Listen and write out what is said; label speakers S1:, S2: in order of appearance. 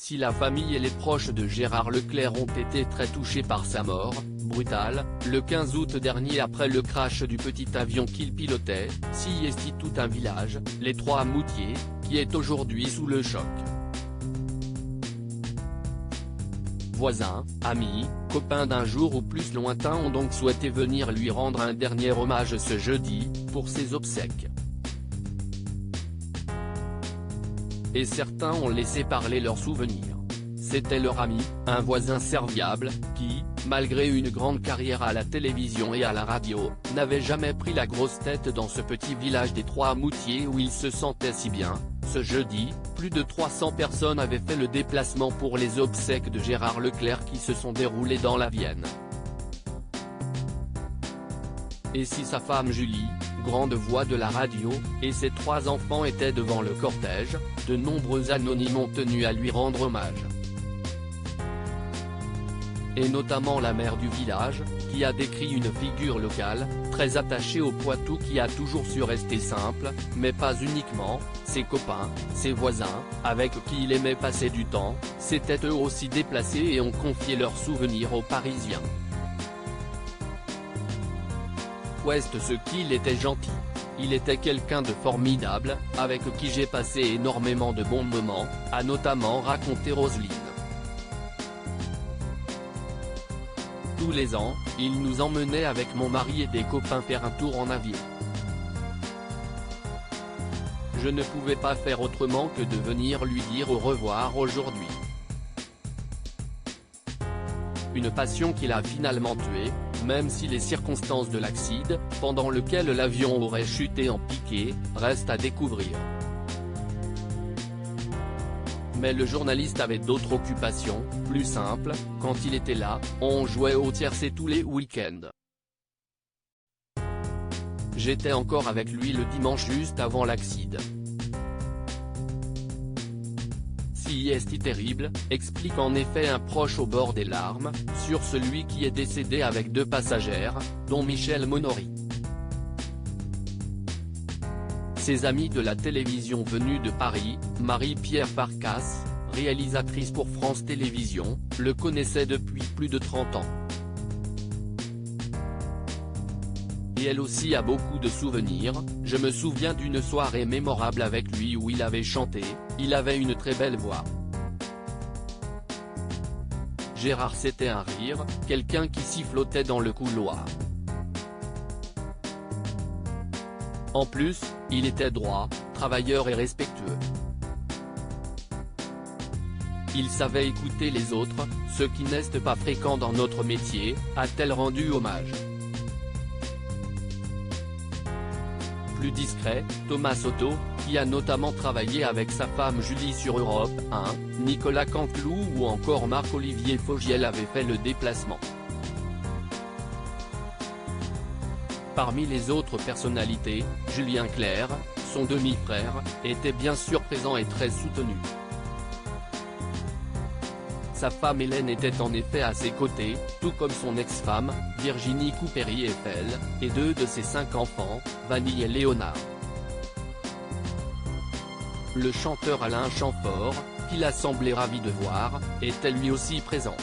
S1: Si la famille et les proches de Gérard Leclerc ont été très touchés par sa mort, brutale, le 15 août dernier après le crash du petit avion qu'il pilotait, si est tout un village, les Trois-Moutiers, qui est aujourd'hui sous le choc. Voisins, amis, copains d'un jour ou plus lointain ont donc souhaité venir lui rendre un dernier hommage ce jeudi, pour ses obsèques. Et certains ont laissé parler leurs souvenirs. C'était leur ami, un voisin serviable, qui, malgré une grande carrière à la télévision et à la radio, n'avait jamais pris la grosse tête dans ce petit village des Trois-Moutiers où il se sentait si bien. Ce jeudi, plus de 300 personnes avaient fait le déplacement pour les obsèques de Gérard Leclerc qui se sont déroulées dans la Vienne. Et si sa femme Julie, grande voix de la radio, et ses 3 enfants étaient devant le cortège, de nombreux anonymes ont tenu à lui rendre hommage. Et notamment la mère du village, qui a décrit une figure locale, très attachée au Poitou qui a toujours su rester simple, mais pas uniquement, ses copains, ses voisins, avec qui il aimait passer du temps, s'étaient eux aussi déplacés et ont confié leurs souvenirs aux Parisiens. Ouest ce qu'il était gentil. Il était quelqu'un de formidable, avec qui j'ai passé énormément de bons moments, a notamment raconté Roselyne. Tous les ans, il nous emmenait avec mon mari et des copains faire un tour en avion. Je ne pouvais pas faire autrement que de venir lui dire au revoir aujourd'hui. Une passion qu'il a finalement tuée, même si les circonstances de l'accident, pendant lequel l'avion aurait chuté en piqué, restent à découvrir. Mais le journaliste avait d'autres occupations, plus simples. Quand il était là, on jouait au tiercé tous les week-ends. J'étais encore avec lui le dimanche juste avant l'accident. Si est terrible, explique en effet un proche au bord des larmes, sur celui qui est décédé avec 2 passagères, dont Michel Monory. Ses amis de la télévision venus de Paris, Marie-Pierre Farkas, réalisatrice pour France Télévisions, le connaissaient depuis plus de 30 ans. Et elle aussi a beaucoup de souvenirs. Je me souviens d'une soirée mémorable avec lui où il avait chanté, il avait une très belle voix. Gérard c'était un rire, quelqu'un qui sifflotait dans le couloir. En plus, il était droit, travailleur et respectueux. Il savait écouter les autres, ce qui n'est pas fréquent dans notre métier, a-t-elle rendu hommage. Plus discret, Thomas Soto, qui a notamment travaillé avec sa femme Julie sur Europe 1, Nicolas Canteloup ou encore Marc-Olivier Fogiel avaient fait le déplacement. Parmi les autres personnalités, Julien Clerc, son demi-frère, était bien sûr présent et très soutenu. Sa femme Hélène était en effet à ses côtés, tout comme son ex-femme, Virginie Coupéry-Eiffel, et 2 de ses 5 enfants, Vanille et Léonard. Le chanteur Alain Chamfort, qu'il a semblé ravi de voir, était lui aussi présent.